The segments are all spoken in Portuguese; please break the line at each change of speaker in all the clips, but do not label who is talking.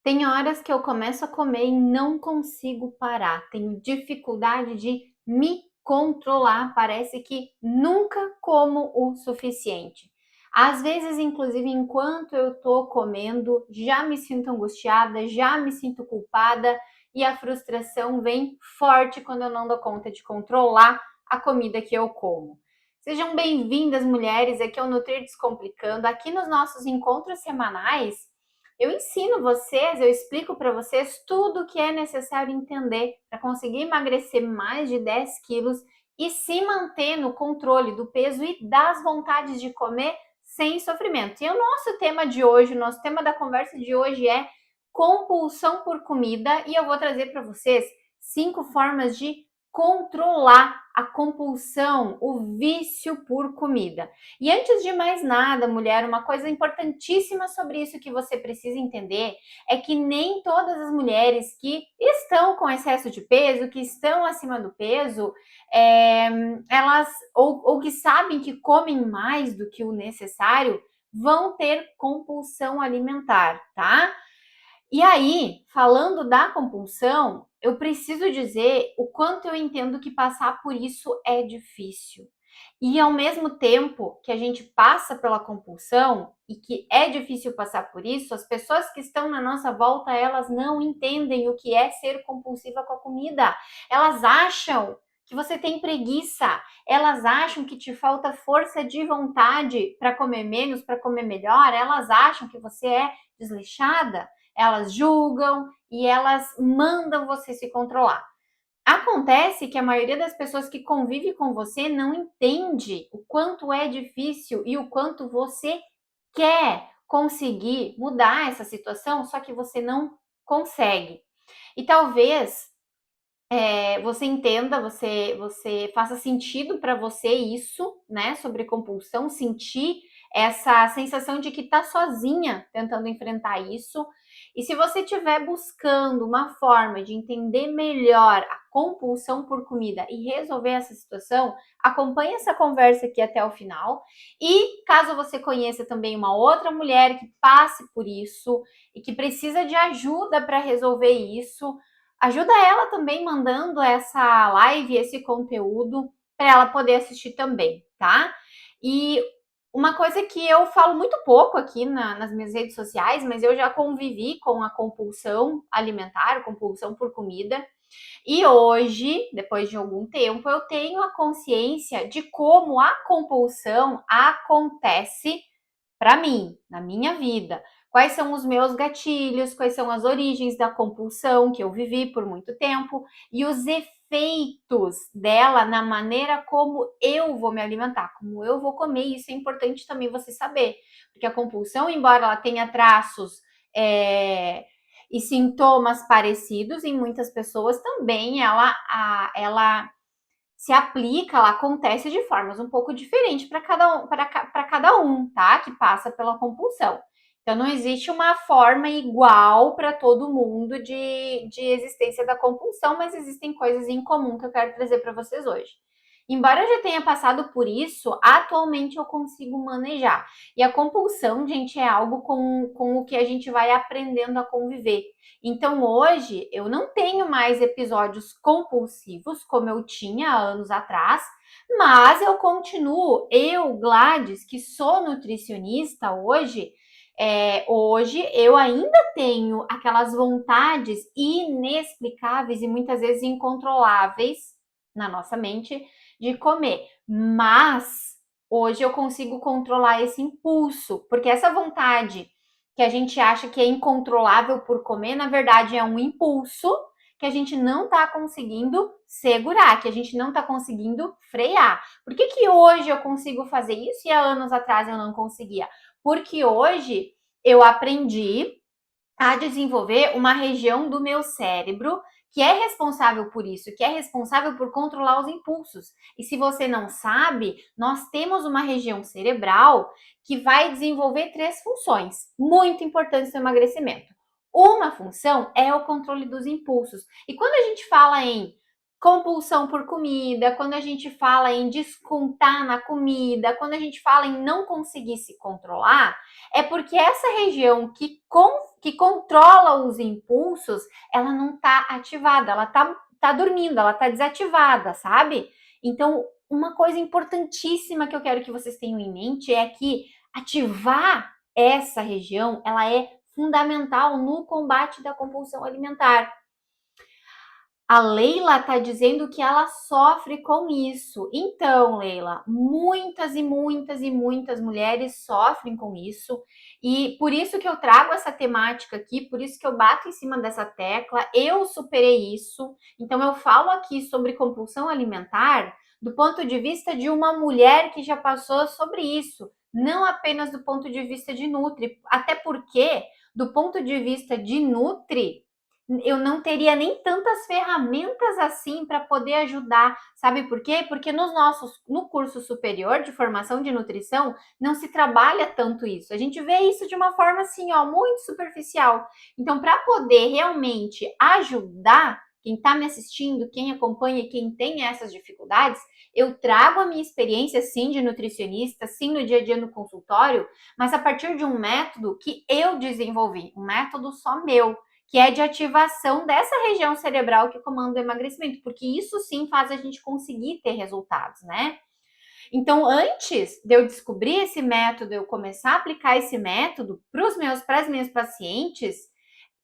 Tem horas que eu começo a comer e não consigo parar. Tenho dificuldade de me controlar. Parece que nunca como o suficiente. Às vezes, inclusive, enquanto eu tô comendo, já me sinto angustiada, já me sinto culpada e a frustração vem forte quando eu não dou conta de controlar a comida que eu como. Sejam bem-vindas, mulheres. Aqui é o Nutrir Descomplicando. Aqui nos nossos encontros semanais, eu ensino vocês, eu explico para vocês tudo o que é necessário entender para conseguir emagrecer mais de 10 quilos e se manter no controle do peso e das vontades de comer sem sofrimento. E o nosso tema de hoje, o nosso tema da conversa de hoje é compulsão por comida e eu vou trazer para vocês 5 formas de controlar a compulsão, o vício por comida. E antes de mais nada, mulher, uma coisa importantíssima sobre isso que você precisa entender é que nem todas as mulheres que estão com excesso de peso, que estão acima do peso, elas ou que sabem que comem mais do que o necessário, vão ter compulsão alimentar, tá? E aí, falando da compulsão, eu preciso dizer o quanto eu entendo que passar por isso é difícil. E ao mesmo tempo que a gente passa pela compulsão e que é difícil passar por isso, as pessoas que estão na nossa volta, elas não entendem o que é ser compulsiva com a comida. Elas acham que você tem preguiça, elas acham que te falta força de vontade para comer menos, para comer melhor, elas acham que você é desleixada, elas julgam e elas mandam você se controlar. Acontece que a maioria das pessoas que convive com você não entende o quanto é difícil e o quanto você quer conseguir mudar essa situação, só que você não consegue. E talvez você entenda, você faça sentido para você isso, né, sobre compulsão, sentir essa sensação de que tá sozinha tentando enfrentar isso. E se você estiver buscando uma forma de entender melhor a compulsão por comida e resolver essa situação, acompanhe essa conversa aqui até o final. E caso você conheça também uma outra mulher que passe por isso e que precisa de ajuda para resolver isso, ajuda ela também mandando essa live, esse conteúdo, para ela poder assistir também, tá? E uma coisa que eu falo muito pouco aqui nas minhas redes sociais, mas eu já convivi com a compulsão alimentar, compulsão por comida. E hoje, depois de algum tempo, eu tenho a consciência de como a compulsão acontece para mim, na minha vida. Quais são os meus gatilhos, quais são as origens da compulsão que eu vivi por muito tempo e os efeitos dela na maneira como eu vou me alimentar, como eu vou comer. Isso é importante também você saber, porque a compulsão, embora ela tenha traços e sintomas parecidos em muitas pessoas, também ela se aplica, ela acontece de formas um pouco diferentes para cada um, tá? Que passa pela compulsão. Então, não existe uma forma igual para todo mundo de existência da compulsão, mas existem coisas em comum que eu quero trazer para vocês hoje. Embora eu já tenha passado por isso, atualmente eu consigo manejar. E a compulsão, gente, é algo com o que a gente vai aprendendo a conviver. Então, hoje, eu não tenho mais episódios compulsivos, como eu tinha há anos atrás, mas eu continuo, eu, Gladys, que sou nutricionista hoje eu ainda tenho aquelas vontades inexplicáveis e muitas vezes incontroláveis na nossa mente de comer, mas hoje eu consigo controlar esse impulso, porque essa vontade que a gente acha que é incontrolável por comer, na verdade é um impulso que a gente não está conseguindo segurar, que a gente não está conseguindo frear. Por que hoje eu consigo fazer isso e há anos atrás eu não conseguia? Porque hoje eu aprendi a desenvolver uma região do meu cérebro que é responsável por isso, que é responsável por controlar os impulsos. E se você não sabe, nós temos uma região cerebral que vai desenvolver 3 funções muito importantes no emagrecimento. Uma função é o controle dos impulsos. E quando a gente fala em compulsão por comida, quando a gente fala em descontar na comida, quando a gente fala em não conseguir se controlar, é porque essa região que controla os impulsos, ela não está ativada, ela tá dormindo, ela tá desativada, sabe? Então, uma coisa importantíssima que eu quero que vocês tenham em mente é que ativar essa região, ela é fundamental no combate da compulsão alimentar. A Leila está dizendo que ela sofre com isso. Então, Leila, muitas e muitas e muitas mulheres sofrem com isso. E por isso que eu trago essa temática aqui, por isso que eu bato em cima dessa tecla. Eu superei isso. Então, eu falo aqui sobre compulsão alimentar do ponto de vista de uma mulher que já passou sobre isso. Não apenas do ponto de vista de Nutri. Até porque, do ponto de vista de Nutri, eu não teria nem tantas ferramentas assim para poder ajudar. Sabe por quê? Porque no curso superior de formação de nutrição não se trabalha tanto isso. A gente vê isso de uma forma assim, ó, muito superficial. Então, para poder realmente ajudar quem está me assistindo, quem acompanha, quem tem essas dificuldades, eu trago a minha experiência, sim, de nutricionista, sim, no dia a dia no consultório, mas a partir de um método que eu desenvolvi, um método só meu, que é de ativação dessa região cerebral que comanda o emagrecimento, porque isso sim faz a gente conseguir ter resultados, né? Então, antes de eu descobrir esse método, eu começar a aplicar esse método para as minhas pacientes,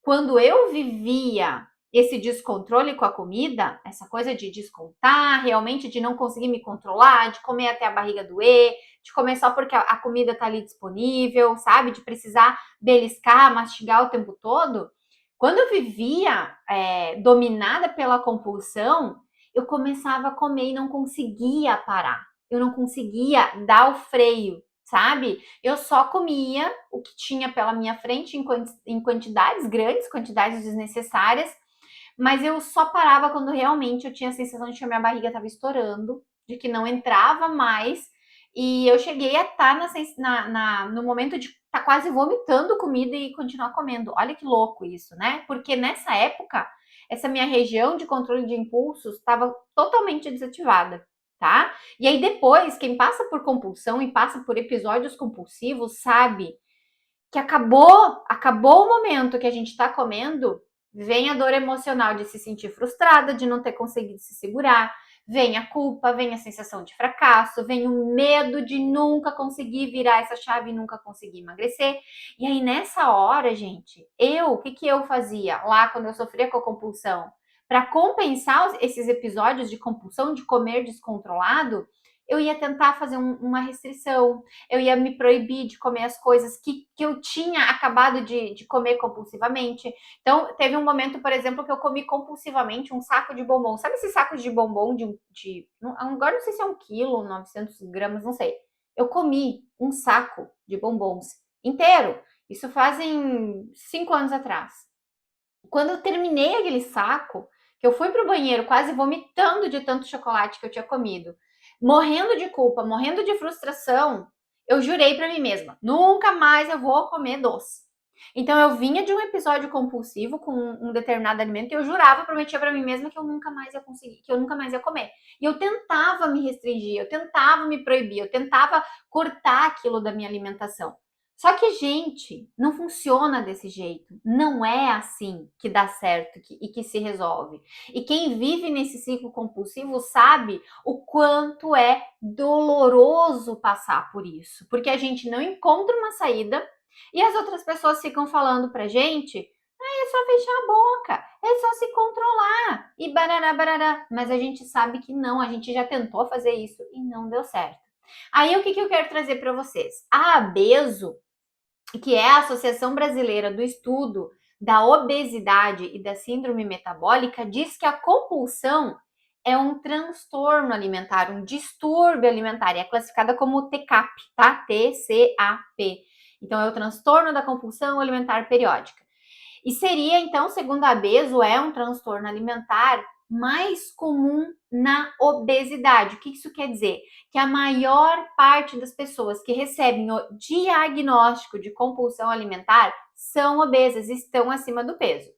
quando eu vivia esse descontrole com a comida, essa coisa de descontar, realmente de não conseguir me controlar, de comer até a barriga doer, de comer só porque a comida tá ali disponível, sabe? De precisar beliscar, mastigar o tempo todo. Quando eu vivia dominada pela compulsão, eu começava a comer e não conseguia parar. Eu não conseguia dar o freio, sabe? Eu só comia o que tinha pela minha frente em quantidades grandes, quantidades desnecessárias, mas eu só parava quando realmente eu tinha a sensação de que a minha barriga estava estourando, de que não entrava mais, e eu cheguei a estar no momento de estar quase vomitando comida e continuar comendo. Olha que louco isso, né? Porque nessa época, essa minha região de controle de impulsos estava totalmente desativada, tá? E aí depois, quem passa por compulsão e passa por episódios compulsivos sabe que acabou o momento que a gente está comendo, vem a dor emocional de se sentir frustrada, de não ter conseguido se segurar, vem a culpa, vem a sensação de fracasso, vem o medo de nunca conseguir virar essa chave e nunca conseguir emagrecer. E aí nessa hora, gente, o que eu fazia lá quando eu sofria com a compulsão? Para compensar esses episódios de compulsão, de comer descontrolado, eu ia tentar fazer uma restrição, eu ia me proibir de comer as coisas que eu tinha acabado de comer compulsivamente. Então, teve um momento, por exemplo, que eu comi compulsivamente um saco de bombom. Sabe esses sacos de bombom agora não sei se é 1 quilo, 900 gramas, não sei. Eu comi um saco de bombons inteiro. Isso fazem 5 anos atrás. Quando eu terminei aquele saco, que eu fui pro banheiro quase vomitando de tanto chocolate que eu tinha comido, morrendo de culpa, morrendo de frustração, eu jurei para mim mesma, nunca mais eu vou comer doce. Então eu vinha de um episódio compulsivo com um determinado alimento e eu jurava, prometia para mim mesma que eu nunca mais ia conseguir, que eu nunca mais ia comer. E eu tentava me restringir, eu tentava me proibir, eu tentava cortar aquilo da minha alimentação. Só que, gente, não funciona desse jeito. Não é assim que dá certo e que se resolve. E quem vive nesse ciclo compulsivo sabe o quanto é doloroso passar por isso. Porque a gente não encontra uma saída e as outras pessoas ficam falando pra gente: é só fechar a boca, é só se controlar e barará, barará. Mas a gente sabe que não, a gente já tentou fazer isso e não deu certo. Aí o que eu quero trazer para vocês? A Abeso, que é a Associação Brasileira do Estudo da Obesidade e da Síndrome Metabólica, diz que a compulsão é um transtorno alimentar, um distúrbio alimentar, e é classificada como TCAP, tá? TCAP. Então, é o transtorno da compulsão alimentar periódica. E seria, então, segundo a Abeso, é um transtorno alimentar mais comum na obesidade. O que isso quer dizer? Que a maior parte das pessoas que recebem o diagnóstico de compulsão alimentar são obesas, estão acima do peso.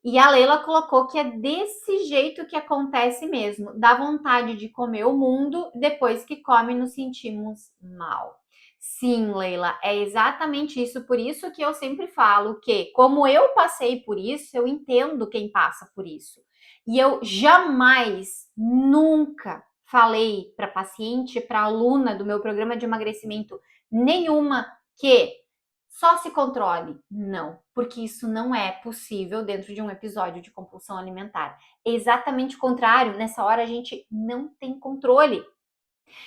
E a Leila colocou que é desse jeito que acontece mesmo. Dá vontade de comer o mundo, depois que come nos sentimos mal. Sim, Leila, é exatamente isso. Por isso que eu sempre falo que, como eu passei por isso, eu entendo quem passa por isso. E eu jamais, nunca falei para paciente, para aluna do meu programa de emagrecimento nenhuma que só se controle. Não, porque isso não é possível dentro de um episódio de compulsão alimentar. É exatamente o contrário, nessa hora a gente não tem controle.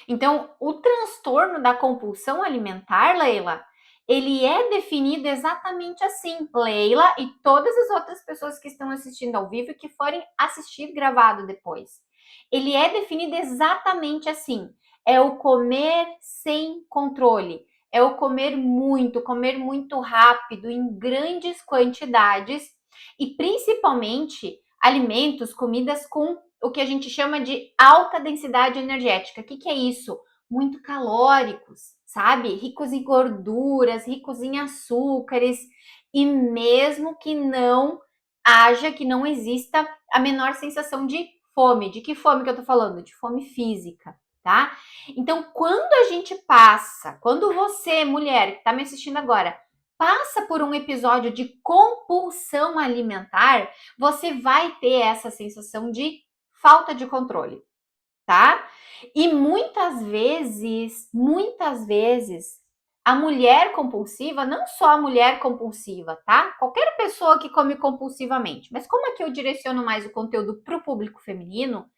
Então, o transtorno da compulsão alimentar, Leila, ele é definido exatamente assim. Leila e todas as outras pessoas que estão assistindo ao vivo e que forem assistir gravado depois. Ele é definido exatamente assim. É o comer sem controle. É o comer muito rápido, em grandes quantidades e principalmente alimentos, comidas com o que a gente chama de alta densidade energética. O que é isso? Muito calóricos, sabe? Ricos em gorduras, ricos em açúcares, e mesmo que não haja, que não exista a menor sensação de fome. De que fome que eu tô falando? De fome física, tá? Então, quando a gente passa, quando você, mulher, que tá me assistindo agora, passa por um episódio de compulsão alimentar, você vai ter essa sensação de falta de controle, tá? E muitas vezes, a mulher compulsiva, não só a mulher compulsiva, tá? Qualquer pessoa que come compulsivamente, mas como é que eu direciono mais o conteúdo para o público feminino?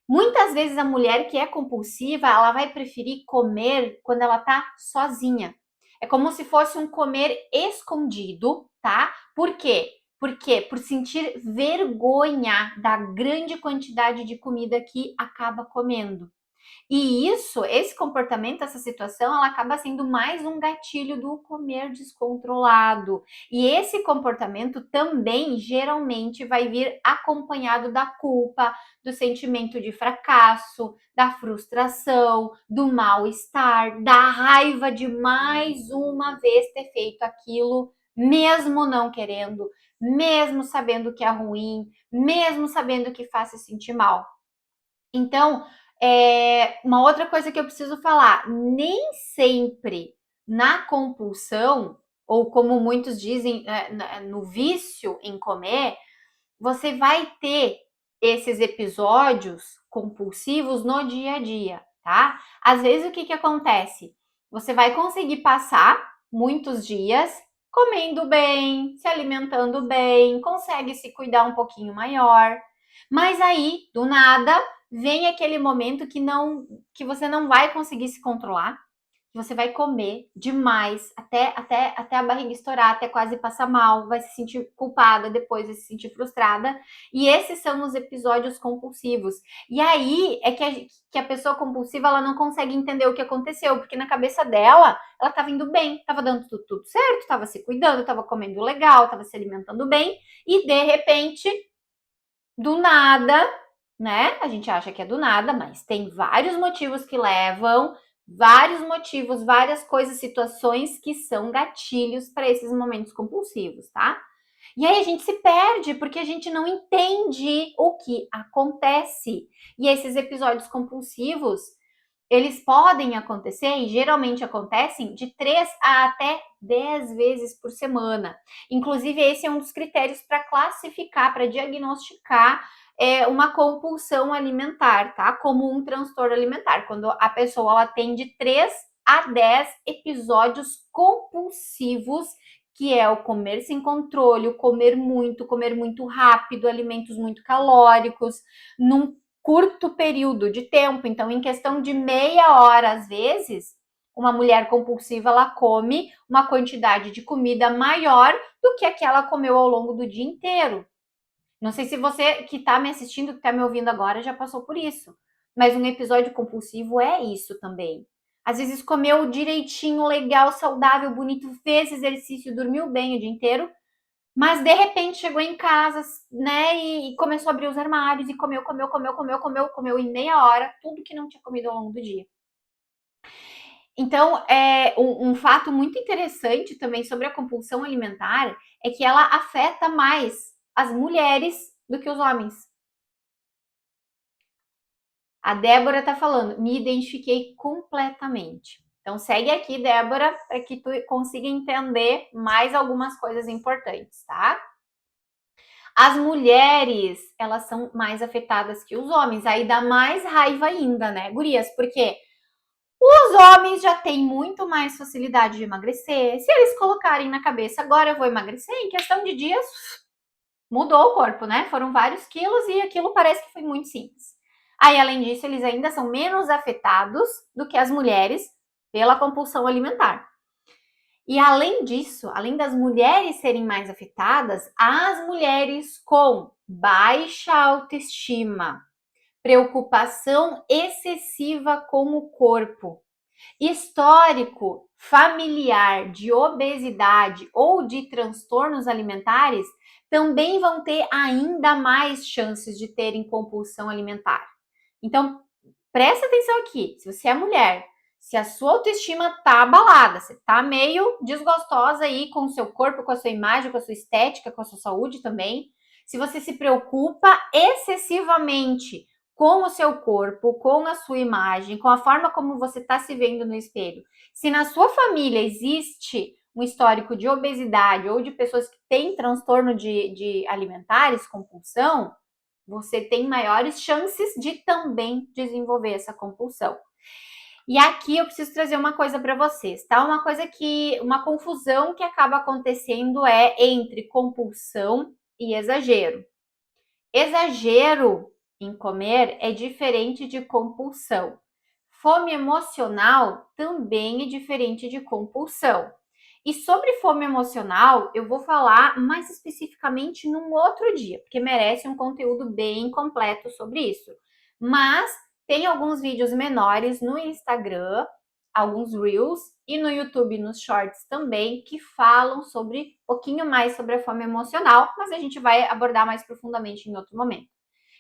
Muitas vezes a mulher que é compulsiva, ela vai preferir comer quando ela tá sozinha. É como se fosse um comer escondido, tá? Por quê? Porque por sentir vergonha da grande quantidade de comida que acaba comendo. E isso, esse comportamento, essa situação, ela acaba sendo mais um gatilho do comer descontrolado. E esse comportamento também geralmente vai vir acompanhado da culpa, do sentimento de fracasso, da frustração, do mal-estar, da raiva de mais uma vez ter feito aquilo, mesmo não querendo, mesmo sabendo que é ruim, mesmo sabendo que faz se sentir mal. Então, uma outra coisa que eu preciso falar, nem sempre na compulsão, ou como muitos dizem, no vício em comer, você vai ter esses episódios compulsivos no dia a dia, tá? Às vezes o que acontece? Você vai conseguir passar muitos dias comendo bem, se alimentando bem, consegue se cuidar um pouquinho maior, mas aí, do nada, vem aquele momento que você não vai conseguir se controlar, que você vai comer demais, até a barriga estourar, até quase passar mal, vai se sentir culpada depois, vai se sentir frustrada. E esses são os episódios compulsivos. E aí é que a pessoa compulsiva ela não consegue entender o que aconteceu, porque na cabeça dela, ela estava indo bem, estava dando tudo certo, estava se cuidando, estava comendo legal, estava se alimentando bem, e de repente, do nada, né? A gente acha que é do nada, mas tem vários motivos que levam, vários motivos, várias coisas, situações que são gatilhos para esses momentos compulsivos, tá? E aí a gente se perde porque a gente não entende o que acontece. E esses episódios compulsivos, eles podem acontecer e geralmente acontecem de 3 a até 10 vezes por semana. Inclusive, esse é um dos critérios para classificar, para diagnosticar uma compulsão alimentar, tá? Como um transtorno alimentar, quando a pessoa ela tem de 3 a 10 episódios compulsivos, que é o comer sem controle, o comer muito rápido, alimentos muito calóricos, num curto período de tempo. Então, em questão de meia hora, às vezes, uma mulher compulsiva ela come uma quantidade de comida maior do que a que ela comeu ao longo do dia inteiro. Não sei se você que está me assistindo, que está me ouvindo agora, já passou por isso. Mas um episódio compulsivo é isso também. Às vezes comeu direitinho, legal, saudável, bonito, fez exercício, dormiu bem o dia inteiro, mas de repente chegou em casa, né, e começou a abrir os armários e comeu em meia hora tudo que não tinha comido ao longo do dia. Então, um fato muito interessante também sobre a compulsão alimentar é que ela afeta mais as mulheres do que os homens. A Débora tá falando, me identifiquei completamente. Então segue aqui, Débora, para que tu consiga entender mais algumas coisas importantes, tá? As mulheres, elas são mais afetadas que os homens. Aí dá mais raiva ainda, né, gurias? Porque os homens já têm muito mais facilidade de emagrecer. Se eles colocarem na cabeça, agora eu vou emagrecer, em questão de dias, mudou o corpo, né? Foram vários quilos e aquilo parece que foi muito simples. Aí, além disso, eles ainda são menos afetados do que as mulheres pela compulsão alimentar. E além disso, além das mulheres serem mais afetadas, as mulheres com baixa autoestima, preocupação excessiva com o corpo, histórico familiar de obesidade ou de transtornos alimentares, também vão ter ainda mais chances de terem compulsão alimentar. Então, presta atenção aqui, se você é mulher, se a sua autoestima tá abalada, você tá meio desgostosa aí com o seu corpo, com a sua imagem, com a sua estética, com a sua saúde também, se você se preocupa excessivamente com o seu corpo, com a sua imagem, com a forma como você está se vendo no espelho, se na sua família existe um histórico de obesidade ou de pessoas que têm transtorno de alimentares, compulsão, você tem maiores chances de também desenvolver essa compulsão. E aqui eu preciso trazer uma coisa para vocês, tá? Uma confusão que acaba acontecendo é entre compulsão e exagero. Exagero em comer é diferente de compulsão. Fome emocional também é diferente de compulsão. E sobre fome emocional, eu vou falar mais especificamente num outro dia, porque merece um conteúdo bem completo sobre isso. Mas tem alguns vídeos menores no Instagram, alguns Reels, e no YouTube, nos Shorts também, que falam sobre um pouquinho mais sobre a fome emocional, mas a gente vai abordar mais profundamente em outro momento.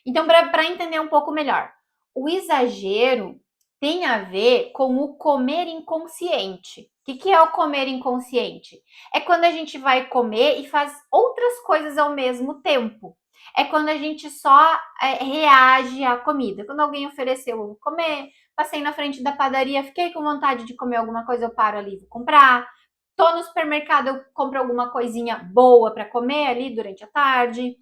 Então, para entender um pouco melhor, o exagero tem a ver com o comer inconsciente. O que é o comer inconsciente? É quando a gente vai comer e faz outras coisas ao mesmo tempo. É quando a gente só reage à comida. Quando alguém ofereceu, eu vou comer. Passei na frente da padaria, fiquei com vontade de comer alguma coisa, eu paro ali, vou comprar. Tô no supermercado, eu compro alguma coisinha boa para comer ali durante a tarde.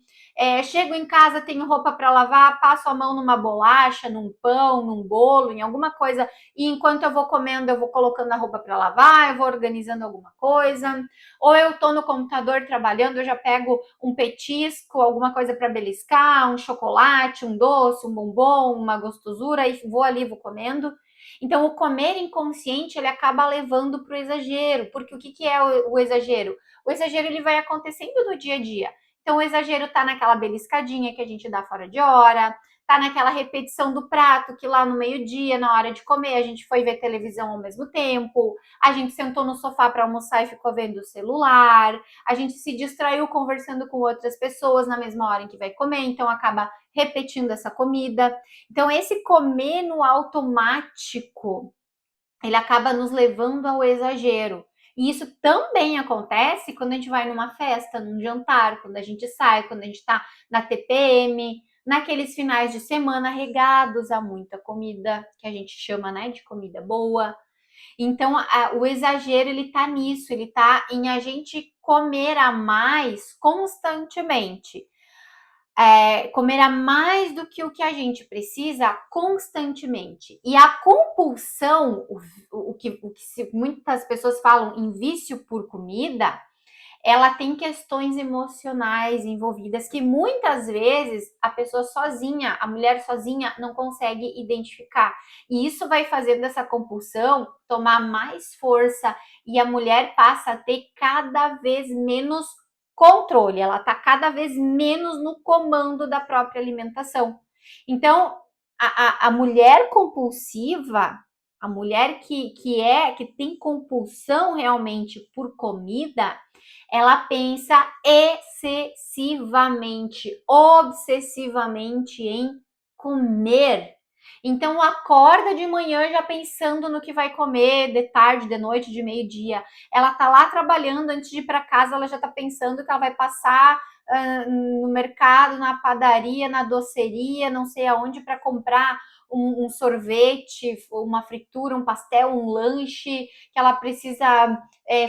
Chego em casa, tenho roupa para lavar, passo a mão numa bolacha, num pão, num bolo, em alguma coisa, e enquanto eu vou comendo, eu vou colocando a roupa para lavar, eu vou organizando alguma coisa, ou eu tô no computador trabalhando, eu já pego um petisco, alguma coisa para beliscar, um chocolate, um doce, um bombom, uma gostosura, e vou ali, vou comendo. Então, o comer inconsciente, ele acaba levando para o exagero, porque o que é o exagero? O exagero, ele vai acontecendo no dia a dia. Então, o exagero tá naquela beliscadinha que a gente dá fora de hora, tá naquela repetição do prato que lá no meio-dia, na hora de comer, a gente foi ver televisão ao mesmo tempo, a gente sentou no sofá para almoçar e ficou vendo o celular, a gente se distraiu conversando com outras pessoas na mesma hora em que vai comer, então acaba repetindo essa comida. Então, esse comer no automático, ele acaba nos levando ao exagero. E isso também acontece quando a gente vai numa festa, num jantar, quando a gente sai, quando a gente está na TPM, naqueles finais de semana regados a muita comida, que a gente chama, né, de comida boa. Então, o exagero, ele tá nisso, ele tá em a gente comer a mais constantemente. Comer a mais do que o que a gente precisa constantemente. E a compulsão, o que muitas pessoas falam em vício por comida, ela tem questões emocionais envolvidas que muitas vezes a pessoa sozinha, a mulher sozinha, não consegue identificar. E isso vai fazendo essa compulsão tomar mais força e a mulher passa a ter cada vez menos controle, ela está cada vez menos no comando da própria alimentação. Então, a mulher compulsiva, a mulher que tem compulsão realmente por comida, ela pensa excessivamente, obsessivamente em comer. Então acorda de manhã já pensando no que vai comer, de tarde, de noite, de meio-dia. Ela tá lá trabalhando, antes de ir para casa, ela já tá pensando que ela vai passar no mercado, na padaria, na doceria, não sei aonde, para comprar um sorvete, uma fritura, um pastel, um lanche, que ela precisa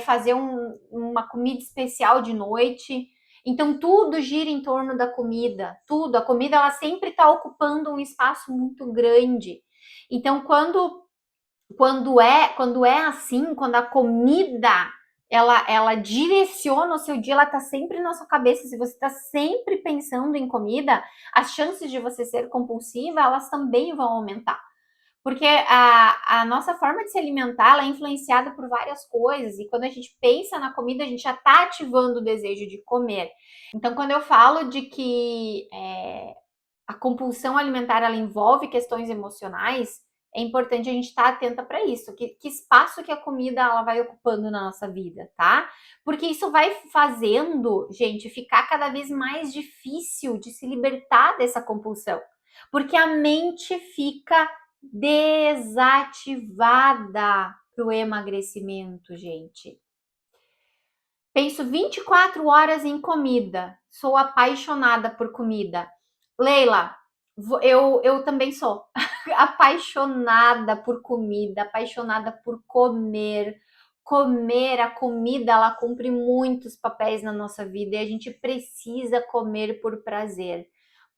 fazer uma comida especial de noite. Então tudo gira em torno da comida, tudo. A comida ela sempre está ocupando um espaço muito grande. Então quando é assim, quando a comida ela direciona o seu dia, ela está sempre na sua cabeça. Se você está sempre pensando em comida, as chances de você ser compulsiva elas também vão aumentar. Porque a nossa forma de se alimentar ela é influenciada por várias coisas, e quando a gente pensa na comida, a gente já está ativando o desejo de comer. Então, quando eu falo de que a compulsão alimentar ela envolve questões emocionais, é importante a gente estar atenta para isso, que espaço que a comida ela vai ocupando na nossa vida, tá? Porque isso vai fazendo, gente, ficar cada vez mais difícil de se libertar dessa compulsão, porque a mente fica desativada para o emagrecimento, gente. Penso 24 horas em comida. Sou apaixonada por comida. Leila, eu também sou apaixonada por comida, apaixonada por comer. Comer, a comida, ela cumpre muitos papéis na nossa vida e a gente precisa comer por prazer.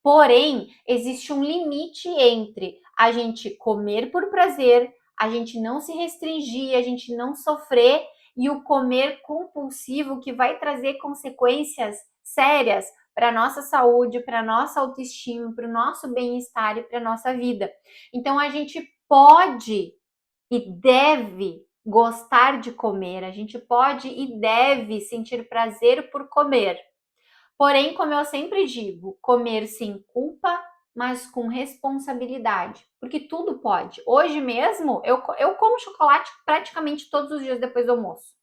Porém, existe um limite entre a gente comer por prazer, a gente não se restringir, a gente não sofrer, e o comer compulsivo que vai trazer consequências sérias para a nossa saúde, para a nossa autoestima, para o nosso bem-estar e para a nossa vida. Então a gente pode e deve gostar de comer, a gente pode e deve sentir prazer por comer. Porém, como eu sempre digo, comer sem culpa, mas com responsabilidade, porque tudo pode. Hoje mesmo, eu como chocolate praticamente todos os dias depois do almoço.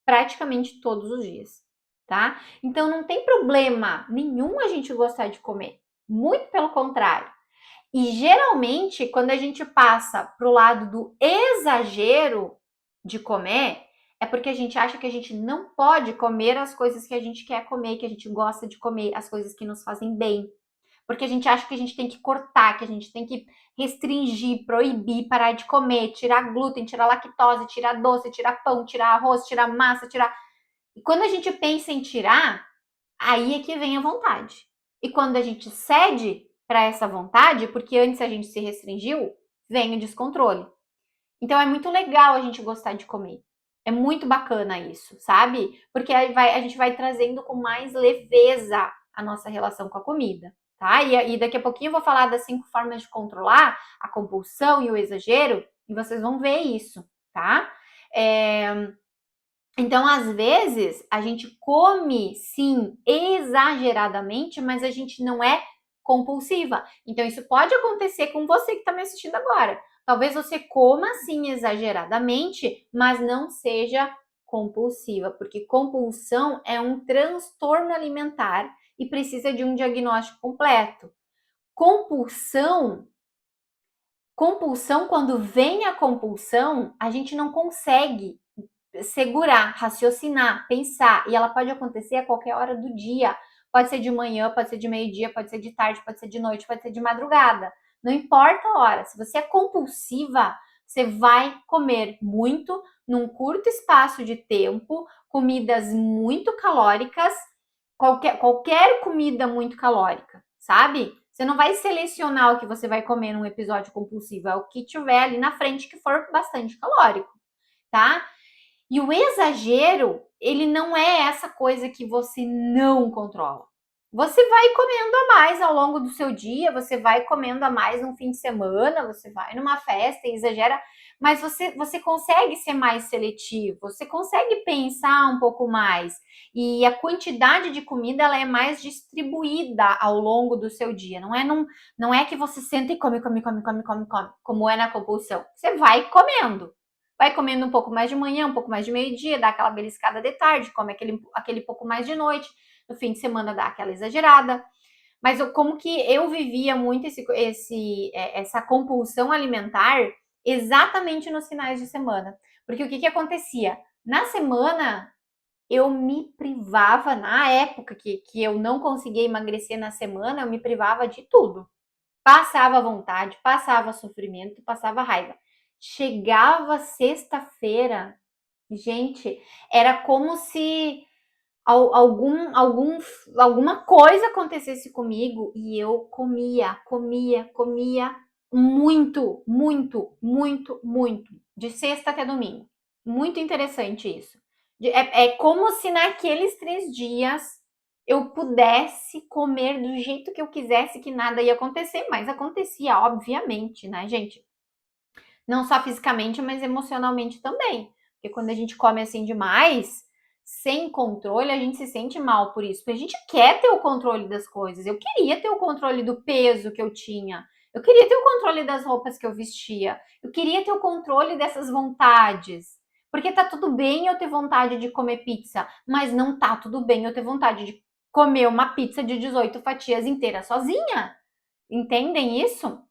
Praticamente todos os dias, tá? Então não tem problema nenhum a gente gostar de comer. Muito pelo contrário. E geralmente, quando a gente passa pro lado do exagero de comer, é porque a gente acha que a gente não pode comer as coisas que a gente quer comer, que a gente gosta de comer, as coisas que nos fazem bem. Porque a gente acha que a gente tem que cortar, que a gente tem que restringir, proibir, parar de comer, tirar glúten, tirar lactose, tirar doce, tirar pão, tirar arroz, tirar massa, tirar. E quando a gente pensa em tirar, aí é que vem a vontade. E quando a gente cede para essa vontade, porque antes a gente se restringiu, vem o descontrole. Então é muito legal a gente gostar de comer. É muito bacana isso, sabe? Porque a gente vai trazendo com mais leveza a nossa relação com a comida, tá? E daqui a pouquinho eu vou falar das 5 formas de controlar a compulsão e o exagero, e vocês vão ver isso, tá? Então, às vezes, a gente come, sim, exageradamente, mas a gente não é compulsiva. Então, isso pode acontecer com você que está me assistindo agora. Talvez você coma, sim, exageradamente, mas não seja compulsiva, porque compulsão é um transtorno alimentar e precisa de um diagnóstico completo. Compulsão, quando vem a compulsão, a gente não consegue segurar, raciocinar, pensar, e ela pode acontecer a qualquer hora do dia. Pode ser de manhã, pode ser de meio-dia, pode ser de tarde, pode ser de noite, pode ser de madrugada. Não importa a hora. Se você é compulsiva, você vai comer muito num curto espaço de tempo, comidas muito calóricas, qualquer comida muito calórica, sabe? Você não vai selecionar o que você vai comer num episódio compulsivo, é o que tiver ali na frente que for bastante calórico, tá? E o exagero, ele não é essa coisa que você não controla. Você vai comendo a mais ao longo do seu dia, você vai comendo a mais no fim de semana, você vai numa festa e exagera, mas você consegue ser mais seletivo, você consegue pensar um pouco mais. E a quantidade de comida ela é mais distribuída ao longo do seu dia. Não é que você senta e come, como é na compulsão. Você vai comendo. Vai comendo um pouco mais de manhã, um pouco mais de meio-dia, dá aquela beliscada de tarde, come aquele pouco mais de noite, no fim de semana dá aquela exagerada. Mas como que eu vivia muito essa compulsão alimentar exatamente nos finais de semana. Porque o que acontecia? Na semana, eu me privava, na época que eu não conseguia emagrecer na semana, eu me privava de tudo. Passava vontade, passava sofrimento, passava raiva. Chegava sexta-feira, gente, era como se alguma coisa acontecesse comigo e eu comia muito, muito, muito, muito, de sexta até domingo. Muito interessante isso. É como se naqueles 3 dias eu pudesse comer do jeito que eu quisesse, que nada ia acontecer, mas acontecia, obviamente, né, gente? Não só fisicamente, mas emocionalmente também. Porque quando a gente come assim demais, sem controle, a gente se sente mal por isso. Porque a gente quer ter o controle das coisas. Eu queria ter o controle do peso que eu tinha. Eu queria ter o controle das roupas que eu vestia. Eu queria ter o controle dessas vontades. Porque tá tudo bem eu ter vontade de comer pizza, mas não tá tudo bem eu ter vontade de comer uma pizza de 18 fatias inteira sozinha. Entendem isso?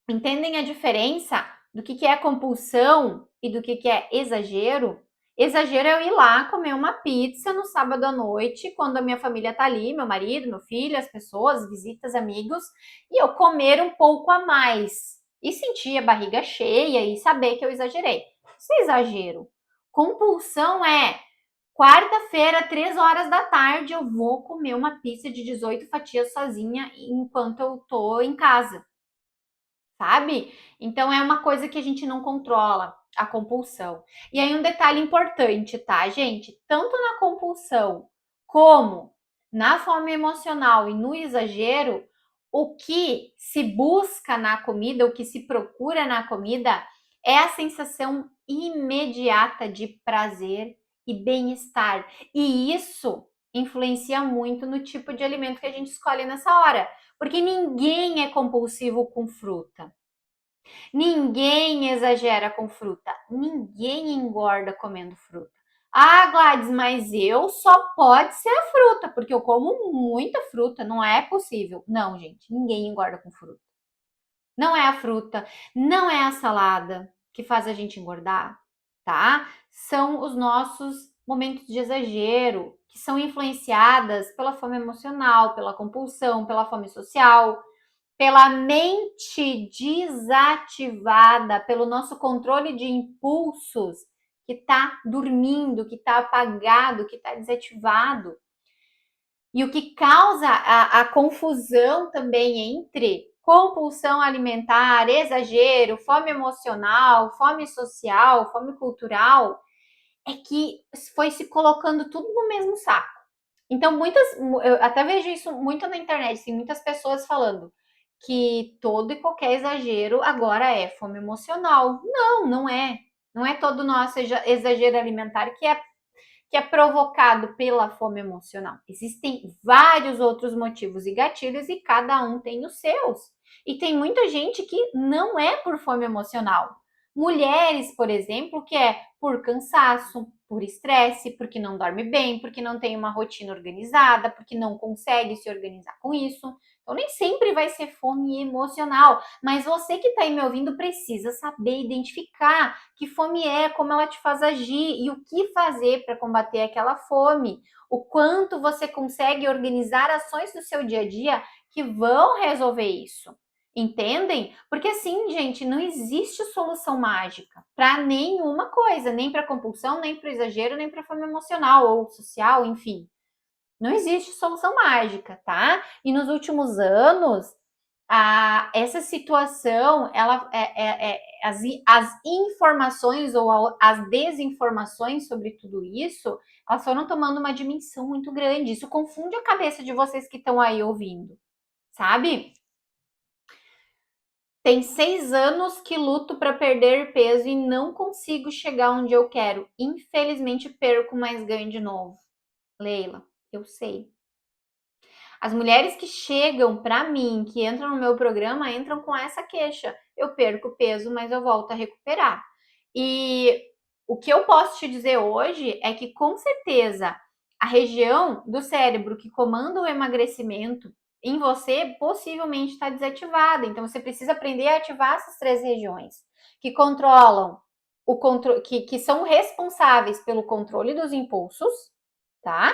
Entendem a diferença do que é compulsão e do que é exagero? Exagero é eu ir lá comer uma pizza no sábado à noite, quando a minha família tá ali, meu marido, meu filho, as pessoas, visitas, amigos, e eu comer um pouco a mais e sentir a barriga cheia e saber que eu exagerei. Isso é exagero. Compulsão é quarta-feira, 3 horas da tarde, eu vou comer uma pizza de 18 fatias sozinha enquanto eu tô em casa, sabe? Então é uma coisa que a gente não controla, a compulsão. E aí um detalhe importante, tá, gente? Tanto na compulsão como na fome emocional e no exagero, o que se busca na comida, o que se procura na comida é a sensação imediata de prazer e bem-estar. E isso influencia muito no tipo de alimento que a gente escolhe nessa hora, porque ninguém é compulsivo com fruta. Ninguém exagera com fruta. Ninguém engorda comendo fruta. Ah, Gladys, mas eu só pode ser a fruta, porque eu como muita fruta. Não é possível. Não, gente, ninguém engorda com fruta. Não é a fruta, não é a salada que faz a gente engordar, tá? São os nossos momentos de exagero, que são influenciadas pela fome emocional, pela compulsão, pela fome social, pela mente desativada, pelo nosso controle de impulsos que está dormindo, que está apagado, que está desativado. E o que causa a confusão também entre compulsão alimentar, exagero, fome emocional, fome social, fome cultural, é que foi se colocando tudo no mesmo saco. Então, eu até vejo isso muito na internet, tem muitas pessoas falando que todo e qualquer exagero agora é fome emocional. Não, não é. Não é todo o nosso exagero alimentar que é provocado pela fome emocional. Existem vários outros motivos e gatilhos e cada um tem os seus. E tem muita gente que não é por fome emocional. Mulheres, por exemplo, que é por cansaço, por estresse, porque não dorme bem, porque não tem uma rotina organizada, porque não consegue se organizar com isso. Então, nem sempre vai ser fome emocional, mas você que está aí me ouvindo precisa saber identificar que fome é, como ela te faz agir e o que fazer para combater aquela fome. O quanto você consegue organizar ações do seu dia a dia que vão resolver isso. Entendem? Porque assim, gente, não existe solução mágica para nenhuma coisa, nem para compulsão, nem para exagero, nem para fome emocional ou social, enfim. Não existe solução mágica, tá? E nos últimos anos, essa situação, as informações ou as desinformações sobre tudo isso, elas foram tomando uma dimensão muito grande. Isso confunde a cabeça de vocês que estão aí ouvindo, sabe? Tem 6 anos que luto para perder peso e não consigo chegar onde eu quero. Infelizmente, perco, mas ganho de novo. Leila, eu sei. As mulheres que chegam para mim, que entram no meu programa, entram com essa queixa. Eu perco peso, mas eu volto a recuperar. E o que eu posso te dizer hoje é que, com certeza, a região do cérebro que comanda o emagrecimento em você possivelmente está desativada. Então, você precisa aprender a ativar essas 3 regiões que controlam que são responsáveis pelo controle dos impulsos, tá?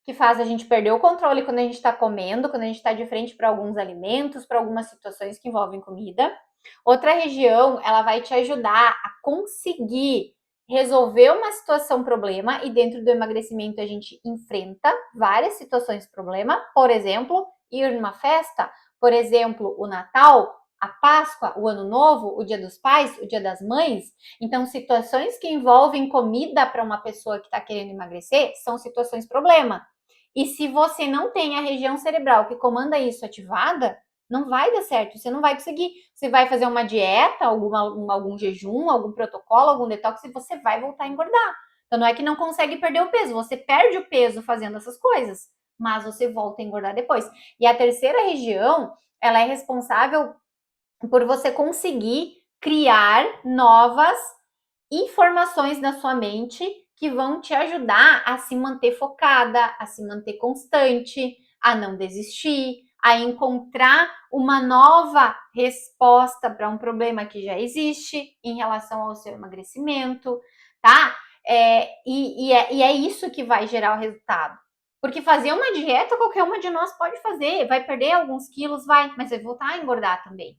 Que faz a gente perder o controle quando a gente está comendo, quando a gente está de frente para alguns alimentos, para algumas situações que envolvem comida. Outra região, ela vai te ajudar a conseguir resolver uma situação problema, e dentro do emagrecimento a gente enfrenta várias situações problema, por exemplo, ir numa festa, por exemplo, o Natal, a Páscoa, o Ano Novo, o Dia dos Pais, o Dia das Mães. Então, situações que envolvem comida para uma pessoa que está querendo emagrecer são situações problema. E se você não tem a região cerebral que comanda isso ativada, não vai dar certo, você não vai conseguir. Você vai fazer uma dieta, algum jejum, algum protocolo, algum detox, e você vai voltar a engordar. Então não é que não consegue perder o peso, você perde o peso fazendo essas coisas, mas você volta a engordar depois. E a terceira região, ela é responsável por você conseguir criar novas informações na sua mente que vão te ajudar a se manter focada, a se manter constante, a não desistir, a encontrar uma nova resposta para um problema que já existe em relação ao seu emagrecimento, tá? E é isso que vai gerar o resultado. Porque fazer uma dieta, qualquer uma de nós pode fazer, vai perder alguns quilos, vai, mas vai voltar a engordar também.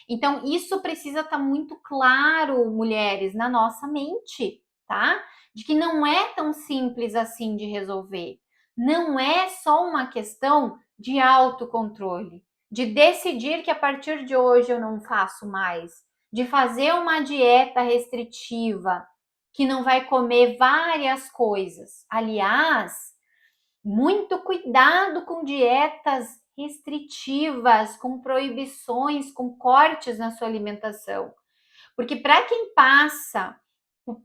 Então, isso precisa estar muito claro, mulheres, na nossa mente, tá? De que não é tão simples assim de resolver. Não é só uma questão de autocontrole, de decidir que a partir de hoje eu não faço mais, de fazer uma dieta restritiva, que não vai comer várias coisas. Aliás, muito cuidado com dietas restritivas, com proibições, com cortes na sua alimentação. Porque para quem passa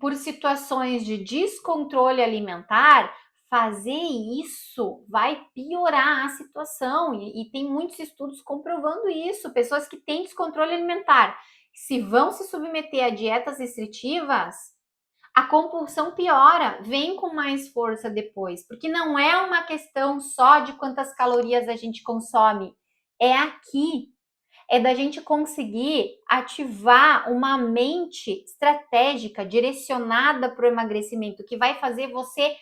por situações de descontrole alimentar, fazer isso vai piorar a situação. E tem muitos estudos comprovando isso. Pessoas que têm descontrole alimentar, se vão se submeter a dietas restritivas, a compulsão piora, vem com mais força depois, porque não é uma questão só de quantas calorias a gente consome, é aqui, é da gente conseguir ativar uma mente estratégica direcionada para o emagrecimento, que vai fazer você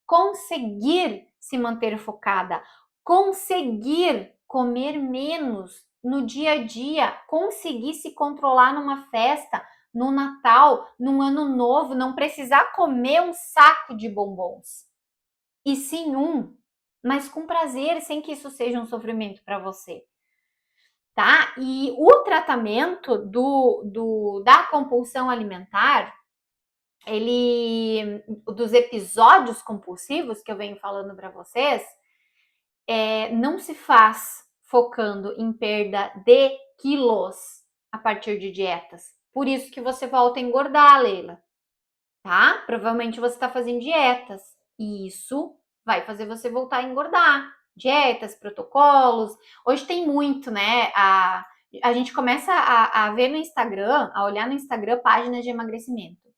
conseguir se manter focada, conseguir comer menos no dia a dia, conseguir se controlar numa festa, no Natal, num ano novo, não precisar comer um saco de bombons. E sim um, mas com prazer, sem que isso seja um sofrimento para você. Tá? E o tratamento da compulsão alimentar, dos episódios compulsivos que eu venho falando para vocês, não se faz focando em perda de quilos a partir de dietas. Por isso que você volta a engordar, Leila, tá? Provavelmente você está fazendo dietas e isso vai fazer você voltar a engordar. Dietas, protocolos. Hoje tem muito, né? A gente começa a ver no Instagram, a olhar no Instagram páginas de emagrecimento.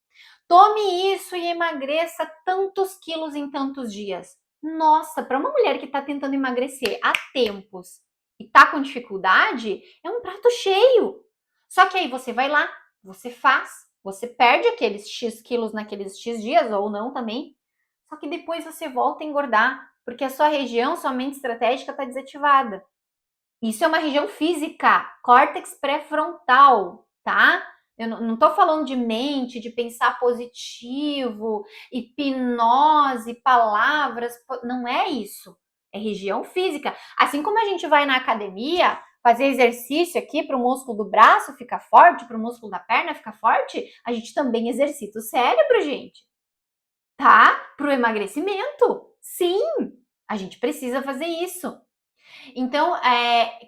Tome isso e emagreça tantos quilos em tantos dias. Nossa, para uma mulher que está tentando emagrecer há tempos e está com dificuldade, é um prato cheio. Só que aí você vai lá, você faz, você perde aqueles X quilos naqueles X dias, ou não também. Só que depois você volta a engordar, porque a sua região, sua mente estratégica está desativada. Isso é uma região física, córtex pré-frontal, tá? Eu não tô falando de mente, de pensar positivo, hipnose, palavras, não é isso. É região física. Assim como a gente vai na academia fazer exercício aqui para o músculo do braço ficar forte, para o músculo da perna ficar forte, a gente também exercita o cérebro, gente. Tá? Para o emagrecimento. Sim, a gente precisa fazer isso. Então,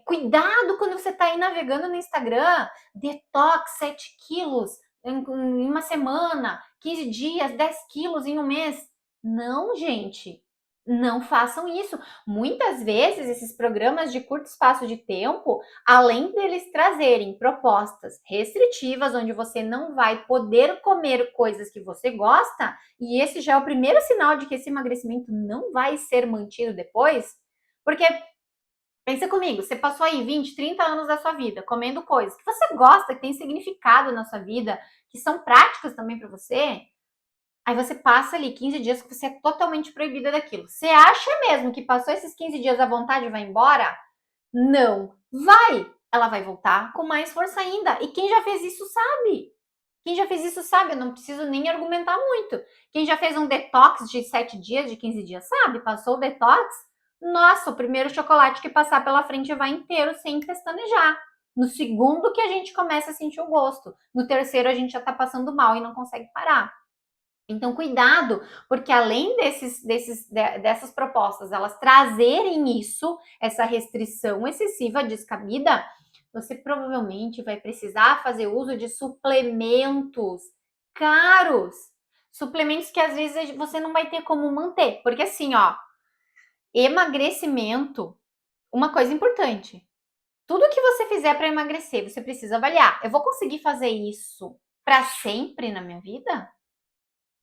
cuidado quando você está aí navegando no Instagram, detox 7 quilos em uma semana, 15 dias, 10 quilos em um mês. Não, gente, não façam isso. Muitas vezes, esses programas de curto espaço de tempo, além deles trazerem propostas restritivas, onde você não vai poder comer coisas que você gosta, e esse já é o primeiro sinal de que esse emagrecimento não vai ser mantido depois, porque pensa comigo, você passou aí 20, 30 anos da sua vida comendo coisas que você gosta, que tem significado na sua vida, que são práticas também para você. Aí você passa ali 15 dias que você é totalmente proibida daquilo. Você acha mesmo que passou esses 15 dias a vontade vai embora? Não. Vai! Ela vai voltar com mais força ainda. E quem já fez isso sabe. Quem já fez isso sabe, eu não preciso nem argumentar muito. Quem já fez um detox de 7 dias, de 15 dias, sabe? Passou o detox, nossa, o primeiro chocolate que passar pela frente vai inteiro sem pestanejar. No segundo que a gente começa a sentir o gosto. No terceiro a gente já tá passando mal e não consegue parar. Então, cuidado, porque além dessas propostas, elas trazerem isso, essa restrição excessiva, descabida, você provavelmente vai precisar fazer uso de suplementos caros. Suplementos que às vezes você não vai ter como manter. Porque assim, ó, emagrecimento, uma coisa importante. Tudo que você fizer para emagrecer, você precisa avaliar. Eu vou conseguir fazer isso para sempre na minha vida?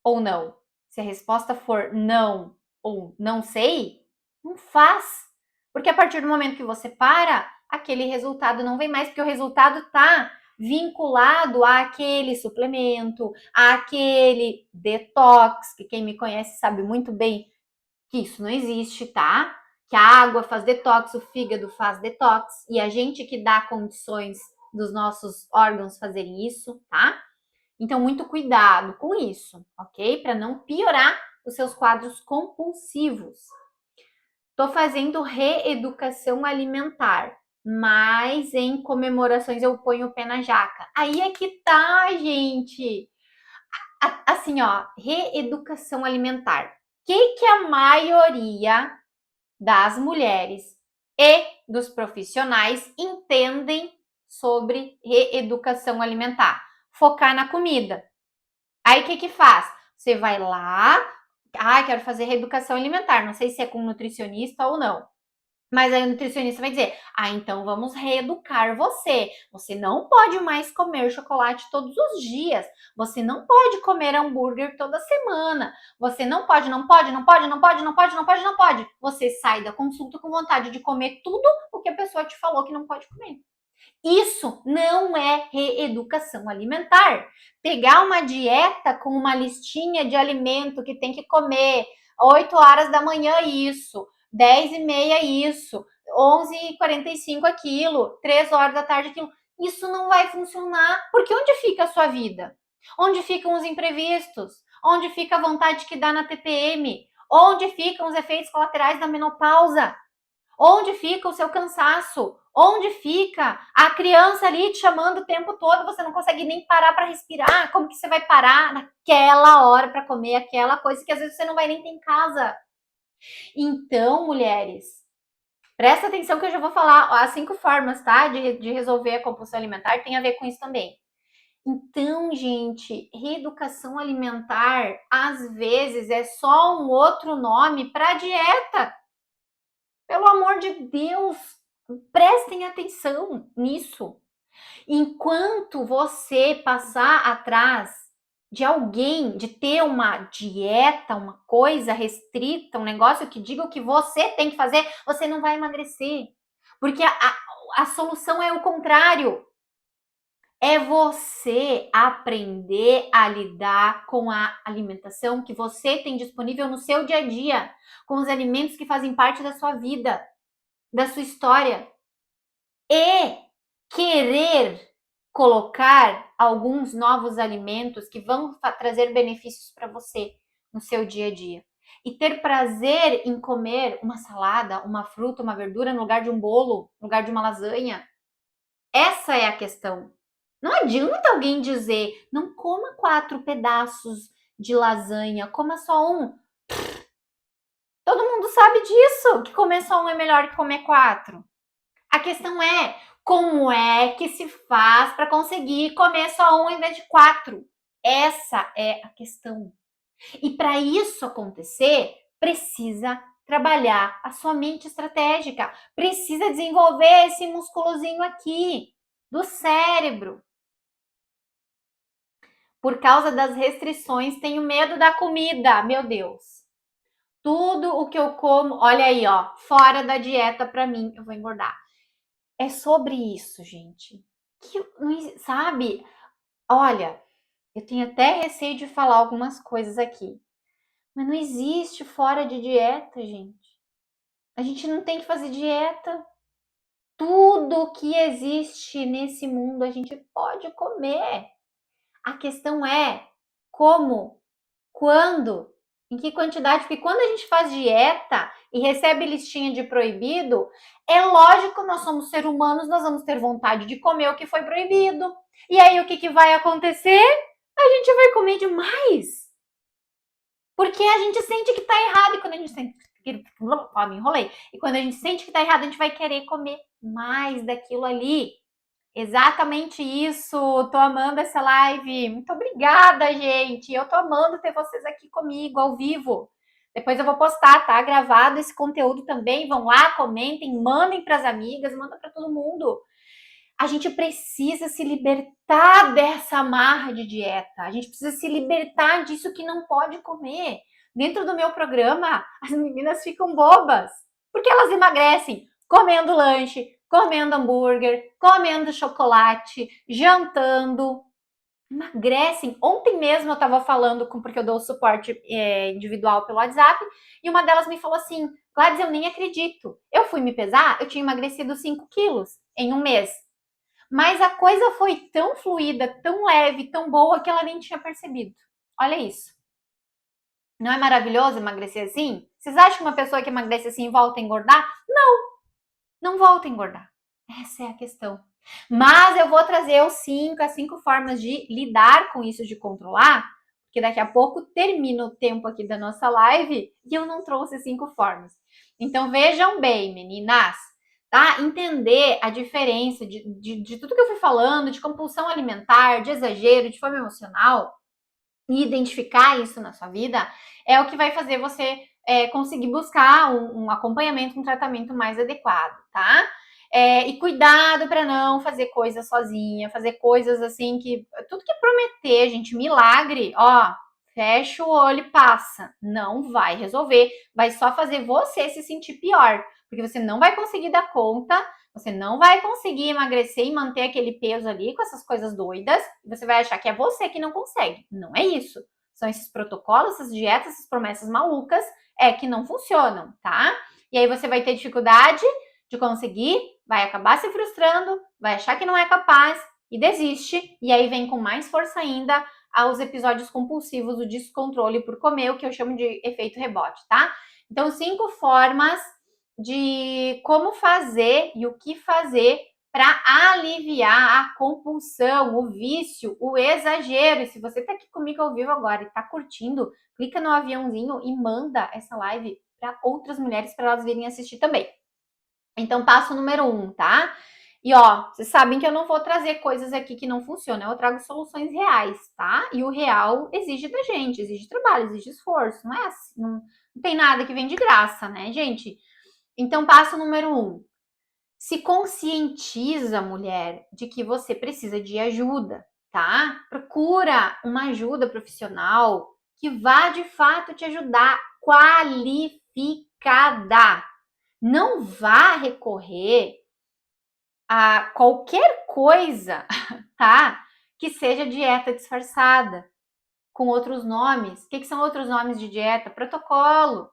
Ou não? Se a resposta for não ou não sei, não faz. Porque a partir do momento que você para, aquele resultado não vem mais, porque o resultado está vinculado àquele suplemento, àquele detox, que quem me conhece sabe muito bem que isso não existe, tá? Que a água faz detox, o fígado faz detox, e a gente que dá condições dos nossos órgãos fazerem isso, tá? Então, muito cuidado com isso, ok? Para não piorar os seus quadros compulsivos. Estou fazendo reeducação alimentar, mas em comemorações eu ponho o pé na jaca. Aí é que tá, gente. Assim, ó, reeducação alimentar. O que a maioria das mulheres e dos profissionais entendem sobre reeducação alimentar? Focar na comida. Aí o que faz? Você vai lá, quero fazer reeducação alimentar, não sei se é com nutricionista ou não. Mas aí o nutricionista vai dizer: então vamos reeducar você. Você não pode mais comer chocolate todos os dias. Você não pode comer hambúrguer toda semana. Você não pode, não pode, não pode, não pode, não pode, não pode, não pode. Você sai da consulta com vontade de comer tudo o que a pessoa te falou que não pode comer. Isso não é reeducação alimentar. Pegar uma dieta com uma listinha de alimento que tem que comer 8 horas da manhã isso, 10h30 isso, 11h45 aquilo, 3 horas da tarde aquilo. Isso não vai funcionar, porque onde fica a sua vida? Onde ficam os imprevistos? Onde fica a vontade que dá na TPM? Onde ficam os efeitos colaterais da menopausa? Onde fica o seu cansaço? Onde fica a criança ali te chamando o tempo todo, você não consegue nem parar para respirar? Como que você vai parar naquela hora para comer aquela coisa que às vezes você não vai nem ter em casa? Então, mulheres, presta atenção que eu já vou falar as 5 formas, tá? De resolver a compulsão alimentar, tem a ver com isso também. Então, gente, reeducação alimentar às vezes é só um outro nome para dieta. Pelo amor de Deus, prestem atenção nisso. Enquanto você passar atrás de alguém, de ter uma dieta, uma coisa restrita, um negócio que diga o que você tem que fazer, você não vai emagrecer. Porque a solução é o contrário. É você aprender a lidar com a alimentação que você tem disponível no seu dia a dia, com os alimentos que fazem parte da sua vida, da sua história, e querer colocar alguns novos alimentos que vão trazer benefícios para você no seu dia a dia. E ter prazer em comer uma salada, uma fruta, uma verdura no lugar de um bolo, no lugar de uma lasanha. Essa é a questão. Não adianta alguém dizer, não coma 4 pedaços de lasanha, coma só um. Todo mundo sabe disso, que comer só um é melhor que comer 4. A questão é, como é que se faz para conseguir comer só um em vez de 4? Essa é a questão. E para isso acontecer, precisa trabalhar a sua mente estratégica, precisa desenvolver esse musculozinho aqui do cérebro. Por causa das restrições, tenho medo da comida, meu Deus. Tudo o que eu como, olha aí, ó, fora da dieta para mim, eu vou engordar. É sobre isso, gente. Que, sabe? Olha, Eu tenho até receio de falar algumas coisas aqui, mas não existe fora de dieta, gente. A gente não tem que fazer dieta. Tudo que existe nesse mundo a gente pode comer. A questão é como, quando, em que quantidade, porque quando a gente faz dieta e recebe listinha de proibido, é lógico, nós somos seres humanos, nós vamos ter vontade de comer o que foi proibido. E aí o que, que vai acontecer? A gente vai comer demais. Porque a gente sente que tá errado, e quando a gente sente que me enrolei. E quando a gente sente que tá errado, a gente vai querer comer mais daquilo ali. Exatamente isso. Tô amando essa live. Muito obrigada, gente. Eu tô amando ter vocês aqui comigo ao vivo. Depois eu vou postar, tá? Gravado esse conteúdo também. Vão lá, comentem, mandem para as amigas, manda para todo mundo. A gente precisa se libertar dessa amarra de dieta. A gente precisa se libertar disso que não pode comer. Dentro do meu programa, as meninas ficam bobas, porque elas emagrecem comendo lanche, comendo hambúrguer, comendo chocolate, jantando. Emagrecem. Ontem mesmo eu estava falando porque eu dou suporte individual pelo WhatsApp, e uma delas me falou assim: Gladys, eu nem acredito. Eu fui me pesar, eu tinha emagrecido 5 quilos em um mês. Mas a coisa foi tão fluida, tão leve, tão boa, que ela nem tinha percebido. Olha isso. Não é maravilhoso emagrecer assim? Vocês acham que uma pessoa que emagrece assim volta a engordar? Não, não volta a engordar. Essa é a questão. Mas eu vou trazer as 5 formas de lidar com isso, de controlar, porque daqui a pouco termina o tempo aqui da nossa live e eu não trouxe 5 formas. Então vejam bem, meninas, tá? Entender a diferença de tudo que eu fui falando, de compulsão alimentar, de exagero, de fome emocional, e identificar isso na sua vida, é o que vai fazer você conseguir buscar um acompanhamento, um tratamento mais adequado, tá? E cuidado para não fazer coisas sozinha, fazer coisas assim que. Tudo que prometer, gente, milagre, ó, fecha o olho e passa. Não vai resolver, vai só fazer você se sentir pior, porque você não vai conseguir dar conta, você não vai conseguir emagrecer e manter aquele peso ali com essas coisas doidas, e você vai achar que é você que não consegue. Não é isso. São esses protocolos, essas dietas, essas promessas malucas que não funcionam, tá? E aí você vai ter dificuldade de conseguir, vai acabar se frustrando, vai achar que não é capaz e desiste, e aí vem com mais força ainda aos episódios compulsivos do descontrole por comer, o que eu chamo de efeito rebote, tá? Então, 5 formas de como fazer e o que fazer para aliviar a compulsão, o vício, o exagero. E se você está aqui comigo ao vivo agora e está curtindo, clica no aviãozinho e manda essa live para outras mulheres para elas virem assistir também. Então, passo número 1, tá? E ó, vocês sabem que eu não vou trazer coisas aqui que não funcionam, eu trago soluções reais, tá? E o real exige da gente, exige trabalho, exige esforço, não é assim, não tem nada que vem de graça, né, gente? Então, passo número 1. Se conscientiza, mulher, de que você precisa de ajuda, tá? Procura uma ajuda profissional que vá de fato te ajudar, qualificada. Não vá recorrer a qualquer coisa, tá? Que seja dieta disfarçada, com outros nomes. O que são outros nomes de dieta? Protocolo,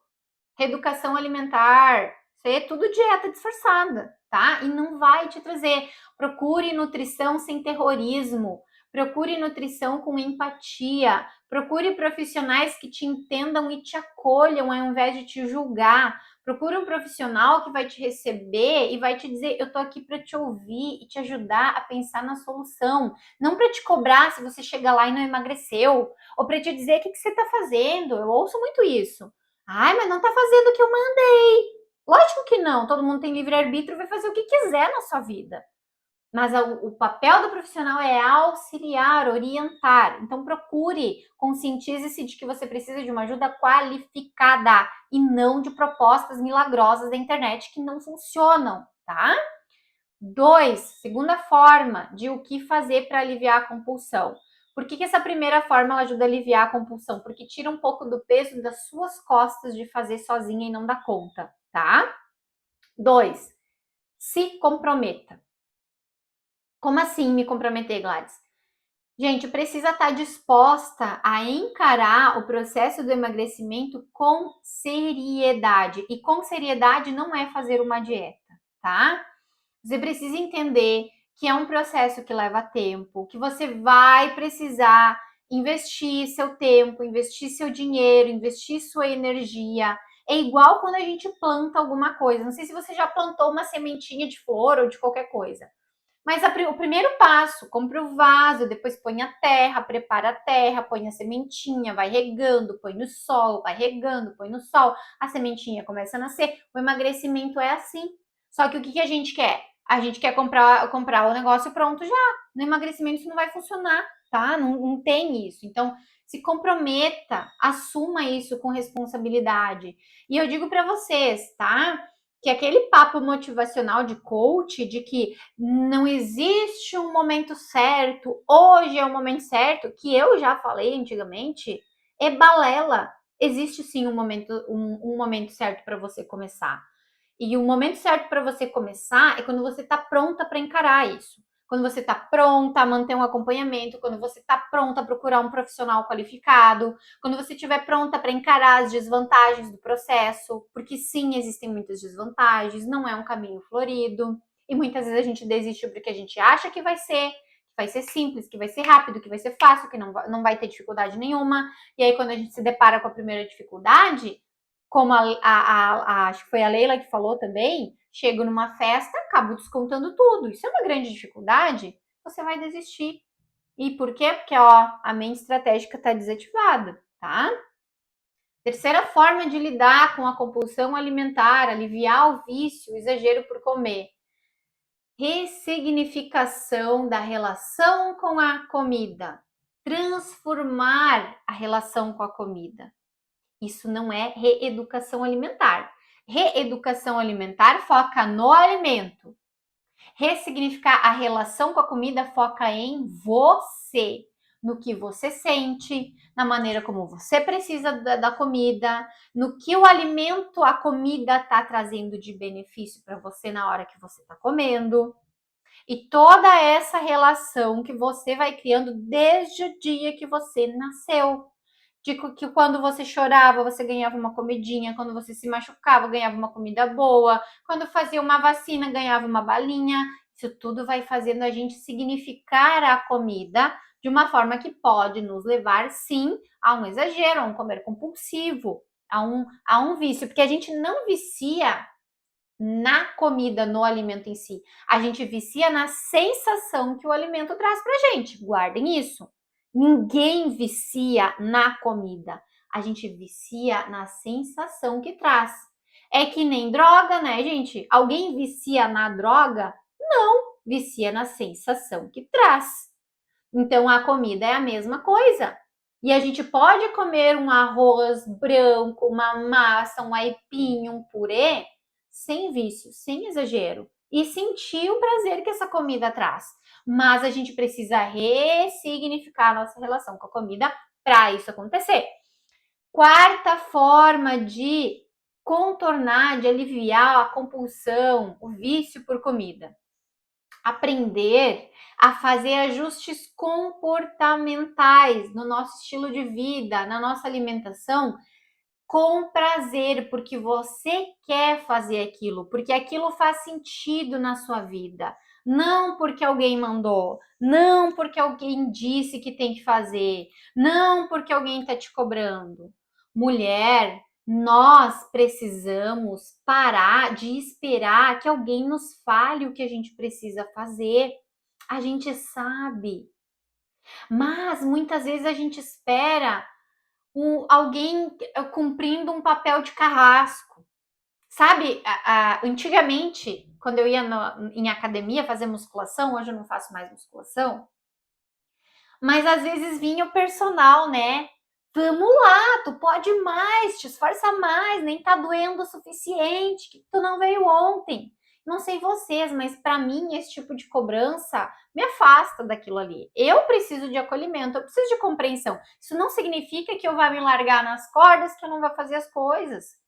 reeducação alimentar. Isso aí é tudo dieta disfarçada, tá? E não vai te trazer. Procure nutrição sem terrorismo. Procure nutrição com empatia. Procure profissionais que te entendam e te acolham ao invés de te julgar. Procure um profissional que vai te receber e vai te dizer: eu tô aqui para te ouvir e te ajudar a pensar na solução. Não para te cobrar se você chega lá e não emagreceu, ou para te dizer o que você tá fazendo. Eu ouço muito isso. Ai, mas não tá fazendo o que eu mandei. Lógico que não, todo mundo tem livre-arbítrio e vai fazer o que quiser na sua vida. Mas o papel do profissional é auxiliar, orientar. Então procure, conscientize-se de que você precisa de uma ajuda qualificada e não de propostas milagrosas da internet que não funcionam, tá? 2, segunda forma de o que fazer para aliviar a compulsão. Por que essa primeira forma ela ajuda a aliviar a compulsão? Porque tira um pouco do peso das suas costas de fazer sozinha e não dar conta, tá? 2, se comprometa. Como assim me comprometer, Gladys? Gente, precisa estar disposta a encarar o processo do emagrecimento com seriedade. E com seriedade não é fazer uma dieta, tá? Você precisa entender que é um processo que leva tempo, que você vai precisar investir seu tempo, investir seu dinheiro, investir sua energia. É igual quando a gente planta alguma coisa. Não sei se você já plantou uma sementinha de flor ou de qualquer coisa. Mas o primeiro passo, compra o vaso, depois põe a terra, prepara a terra, põe a sementinha, vai regando, põe no sol, vai regando, põe no sol, a sementinha começa a nascer. O emagrecimento é assim. Só que o que a gente quer? A gente quer comprar o negócio pronto já. No emagrecimento isso não vai funcionar, tá? Não tem isso. Então, se comprometa, assuma isso com responsabilidade. E eu digo para vocês, tá? Que aquele papo motivacional de coach, de que não existe um momento certo, hoje é o momento certo, que eu já falei antigamente, é balela. Existe sim um momento certo para você começar. E o momento certo para você começar é quando você está pronta para encarar isso. Quando você está pronta a manter um acompanhamento, quando você está pronta a procurar um profissional qualificado, quando você estiver pronta para encarar as desvantagens do processo, porque sim, existem muitas desvantagens, não é um caminho florido, e muitas vezes a gente desiste porque a gente acha que vai ser simples, que vai ser rápido, que vai ser fácil, que não vai ter dificuldade nenhuma, e aí quando a gente se depara com a primeira dificuldade, como acho que foi a Leila que falou também, chego numa festa, acabo descontando tudo. Isso é uma grande dificuldade, você vai desistir. E por quê? Porque a mente estratégica está desativada, tá? Terceira forma de lidar com a compulsão alimentar, aliviar o vício, o exagero por comer. Ressignificação da relação com a comida. Transformar a relação com a comida. Isso não é reeducação alimentar. Reeducação alimentar foca no alimento. Ressignificar a relação com a comida foca em você, no que você sente, na maneira como você precisa da comida, no que o alimento, a comida está trazendo de benefício para você na hora que você está comendo. E toda essa relação que você vai criando desde o dia que você nasceu. De que quando você chorava, você ganhava uma comidinha, quando você se machucava, ganhava uma comida boa, quando fazia uma vacina, ganhava uma balinha. Isso tudo vai fazendo a gente significar a comida de uma forma que pode nos levar, sim, a um exagero, a um comer compulsivo, a um vício, porque a gente não vicia na comida, no alimento em si. A gente vicia na sensação que o alimento traz pra gente. Guardem isso. Ninguém vicia na comida. A gente vicia na sensação que traz. É que nem droga, né, gente? Alguém vicia na droga? Não, vicia na sensação que traz. Então a comida é a mesma coisa. E a gente pode comer um arroz branco, uma massa, um aipim, um purê, sem vício, sem exagero. E sentir o prazer que essa comida traz. Mas a gente precisa ressignificar a nossa relação com a comida para isso acontecer. Quarta forma de contornar, de aliviar a compulsão, o vício por comida. Aprender a fazer ajustes comportamentais no nosso estilo de vida, na nossa alimentação, com prazer, porque você quer fazer aquilo, porque aquilo faz sentido na sua vida. Não porque alguém mandou, não porque alguém disse que tem que fazer, não porque alguém está te cobrando. Mulher, nós precisamos parar de esperar que alguém nos fale o que a gente precisa fazer. A gente sabe, mas muitas vezes a gente espera alguém cumprindo um papel de carrasco. Sabe, antigamente, quando eu ia em academia fazer musculação, hoje eu não faço mais musculação, mas às vezes vinha o personal, né? Vamos lá, tu pode mais, te esforça mais, nem tá doendo o suficiente, que tu não veio ontem. Não sei vocês, mas para mim esse tipo de cobrança me afasta daquilo ali. Eu preciso de acolhimento, eu preciso de compreensão. Isso não significa que eu vá me largar nas cordas, que eu não vou fazer as coisas.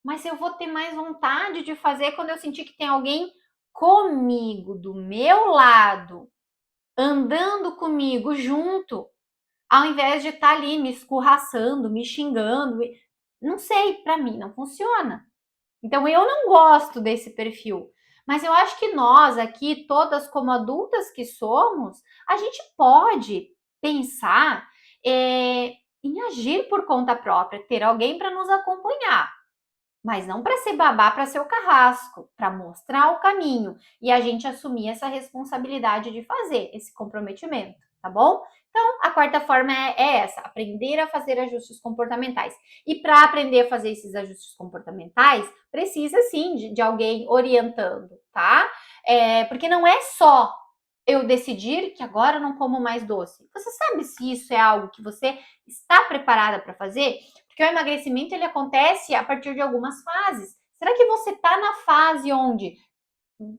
Mas eu vou ter mais vontade de fazer quando eu sentir que tem alguém comigo, do meu lado, andando comigo junto, ao invés de estar ali me escorraçando, me xingando. Não sei, para mim não funciona. Então eu não gosto desse perfil. Mas eu acho que nós aqui, todas como adultas que somos, a gente pode pensar em agir por conta própria, ter alguém para nos acompanhar. Mas não para ser babá, para ser o carrasco, para mostrar o caminho e a gente assumir essa responsabilidade de fazer esse comprometimento, tá bom? Então, a quarta forma é essa: aprender a fazer ajustes comportamentais. E para aprender a fazer esses ajustes comportamentais, precisa sim de alguém orientando, tá? Porque não é só eu decidir que agora eu não como mais doce. Você sabe se isso é algo que você está preparada para fazer? Porque o emagrecimento ele acontece a partir de algumas fases. Será que você está na fase onde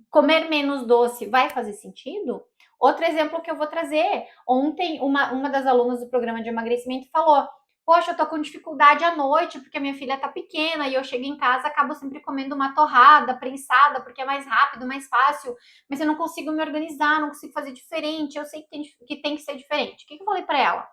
comer menos doce vai fazer sentido? Outro exemplo que eu vou trazer. Ontem, uma das alunas do programa de emagrecimento falou: Poxa, eu tô com dificuldade à noite porque a minha filha tá pequena e eu chego em casa acabo sempre comendo uma torrada prensada porque é mais rápido, mais fácil, mas eu não consigo me organizar, não consigo fazer diferente. Eu sei que tem que ser diferente. O que eu falei para ela?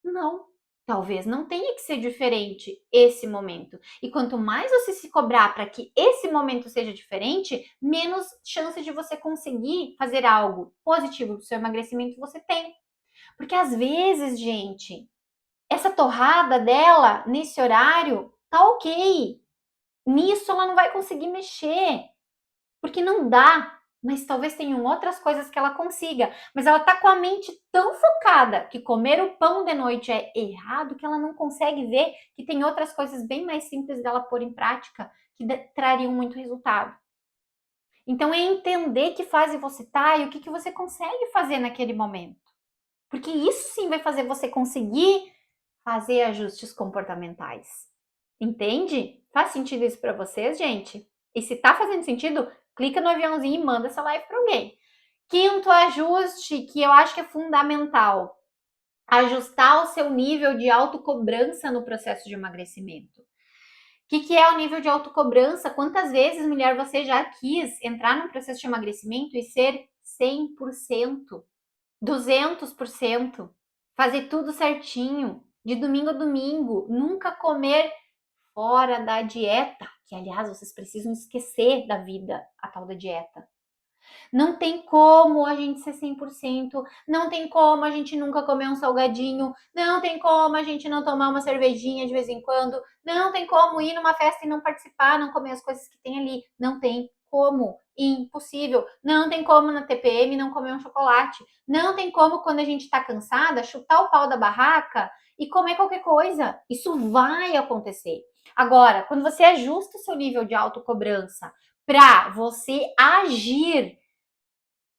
Não, talvez não tenha que ser diferente esse momento. E quanto mais você se cobrar para que esse momento seja diferente, menos chance de você conseguir fazer algo positivo para o seu emagrecimento você tem. Porque às vezes, gente, essa torrada dela nesse horário tá ok. Nisso ela não vai conseguir mexer. Porque não dá, mas talvez tenham outras coisas que ela consiga. Mas ela tá com a mente tão focada que comer o pão de noite é errado que ela não consegue ver que tem outras coisas bem mais simples dela pôr em prática que trariam muito resultado. Então é entender que fase você tá e o que você consegue fazer naquele momento. Porque isso sim vai fazer você conseguir fazer ajustes comportamentais. Entende? Faz sentido isso para vocês, gente? E se tá fazendo sentido, clica no aviãozinho e manda essa live para alguém. Quinto ajuste que eu acho que é fundamental: ajustar o seu nível de autocobrança no processo de emagrecimento. O que é o nível de autocobrança? Quantas vezes, mulher, você já quis entrar num processo de emagrecimento e ser 100%, 200%, fazer tudo certinho, de domingo a domingo, nunca comer fora da dieta, que aliás vocês precisam esquecer da vida, a tal da dieta. Não tem como a gente ser 100%, não tem como a gente nunca comer um salgadinho, não tem como a gente não tomar uma cervejinha de vez em quando, não tem como ir numa festa e não participar, não comer as coisas que tem ali, não tem como, impossível. Não tem como na TPM não comer um chocolate, não tem como quando a gente tá cansada chutar o pau da barraca e comer qualquer coisa. Isso vai acontecer. Agora, quando você ajusta o seu nível de autocobrança para você agir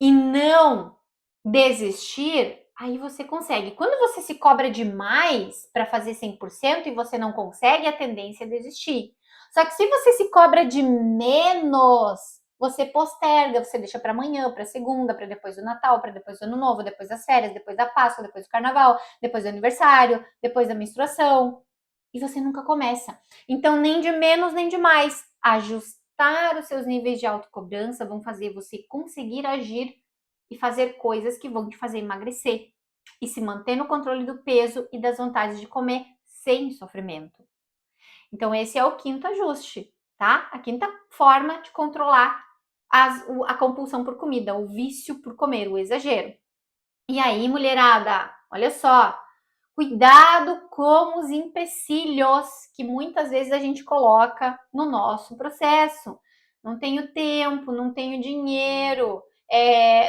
e não desistir, aí você consegue. Quando você se cobra demais para fazer 100% e você não consegue, a tendência é desistir. Só que se você se cobra de menos, você posterga, você deixa para amanhã, para segunda, para depois do Natal, para depois do Ano Novo, depois das férias, depois da Páscoa, depois do Carnaval, depois do aniversário, depois da menstruação. E você nunca começa. Então, nem de menos, nem de mais. Ajustar os seus níveis de autocobrança vão fazer você conseguir agir e fazer coisas que vão te fazer emagrecer e se manter no controle do peso e das vontades de comer sem sofrimento. Então, esse é o quinto ajuste, tá? A quinta forma de controlar a compulsão por comida, o vício por comer, o exagero. E aí, mulherada, olha só, cuidado com os empecilhos que muitas vezes a gente coloca no nosso processo. Não tenho tempo, não tenho dinheiro,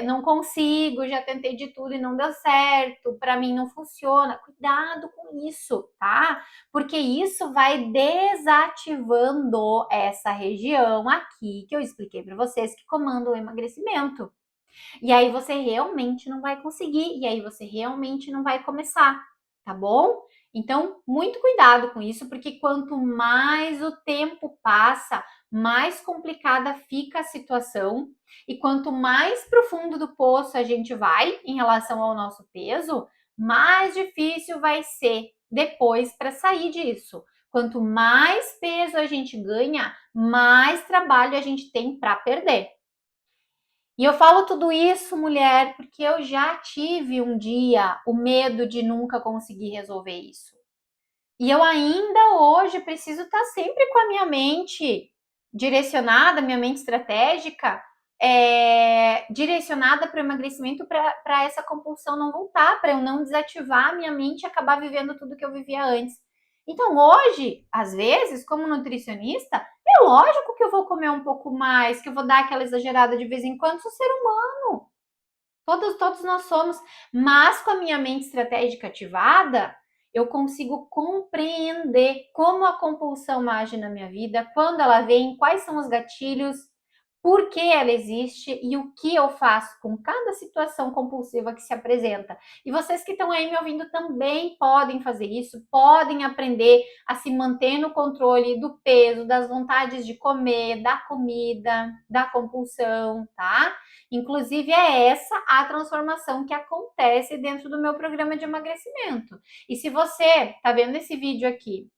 não consigo, já tentei de tudo e não deu certo, para mim não funciona. Cuidado com isso, tá? Porque isso vai desativando essa região aqui que eu expliquei para vocês que comanda o emagrecimento. E aí você realmente não vai conseguir, e aí você realmente não vai começar, tá bom? Então, muito cuidado com isso, porque quanto mais o tempo passa, mais complicada fica a situação, e quanto mais profundo do poço a gente vai em relação ao nosso peso, mais difícil vai ser depois para sair disso. Quanto mais peso a gente ganha, mais trabalho a gente tem para perder. E eu falo tudo isso, mulher, porque eu já tive um dia o medo de nunca conseguir resolver isso. E eu ainda hoje preciso estar sempre com a minha mente direcionada, minha mente estratégica, direcionada para o emagrecimento, para essa compulsão não voltar, para eu não desativar a minha mente e acabar vivendo tudo que eu vivia antes. Então, hoje, às vezes, como nutricionista, é lógico que eu vou comer um pouco mais, que eu vou dar aquela exagerada de vez em quando, sou ser humano. Todos nós somos, mas com a minha mente estratégica ativada, eu consigo compreender como a compulsão age na minha vida, quando ela vem, quais são os gatilhos, por que ela existe e o que eu faço com cada situação compulsiva que se apresenta. E vocês que estão aí me ouvindo também podem fazer isso, podem aprender a se manter no controle do peso, das vontades de comer, da comida, da compulsão, tá? Inclusive, é essa a transformação que acontece dentro do meu programa de emagrecimento. E se você está vendo esse vídeo aqui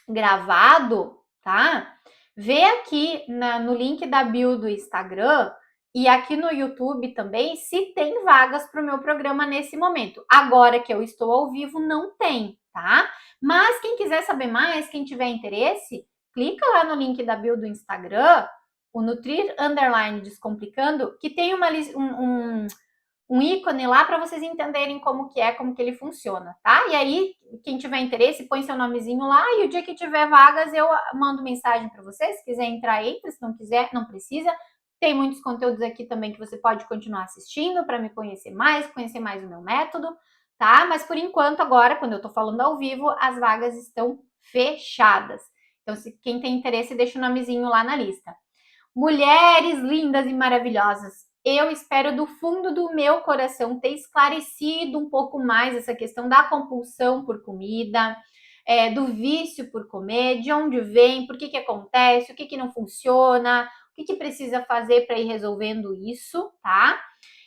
gravado, tá? Vê aqui no link da bio do Instagram e aqui no YouTube também se tem vagas para o meu programa nesse momento. Agora que eu estou ao vivo, não tem, tá? Mas quem quiser saber mais, quem tiver interesse, clica lá no link da bio do Instagram, o Nutrir Underline Descomplicando, que tem um ícone lá para vocês entenderem como que ele funciona, tá? E aí, quem tiver interesse, põe seu nomezinho lá e o dia que tiver vagas eu mando mensagem para vocês. Se quiser entrar, entra. Se não quiser, não precisa. Tem muitos conteúdos aqui também que você pode continuar assistindo para me conhecer mais o meu método, tá? Mas por enquanto, agora, quando eu tô falando ao vivo, as vagas estão fechadas. Então, se quem tem interesse, deixa o nomezinho lá na lista. Mulheres lindas e maravilhosas, eu espero do fundo do meu coração ter esclarecido um pouco mais essa questão da compulsão por comida, do vício por comer, de onde vem, por que acontece, o que não funciona, o que precisa fazer para ir resolvendo isso, tá?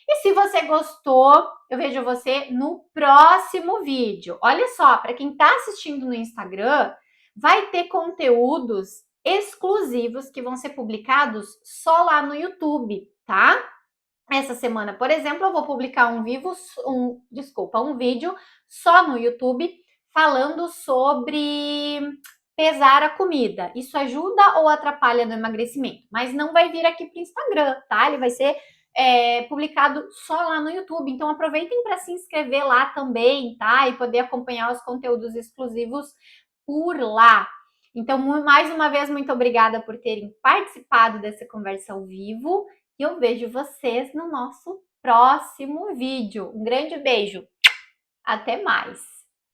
E se você gostou, eu vejo você no próximo vídeo. Olha só, para quem está assistindo no Instagram, vai ter conteúdos exclusivos que vão ser publicados só lá no YouTube, tá? Essa semana, por exemplo, eu vou publicar um vídeo só no YouTube falando sobre pesar a comida. Isso ajuda ou atrapalha no emagrecimento? Mas não vai vir aqui para o Instagram, tá? Ele vai ser publicado só lá no YouTube. Então aproveitem para se inscrever lá também, tá? E poder acompanhar os conteúdos exclusivos por lá. Então, mais uma vez, muito obrigada por terem participado dessa conversa ao vivo e eu vejo vocês no nosso próximo vídeo. Um grande beijo. Até mais.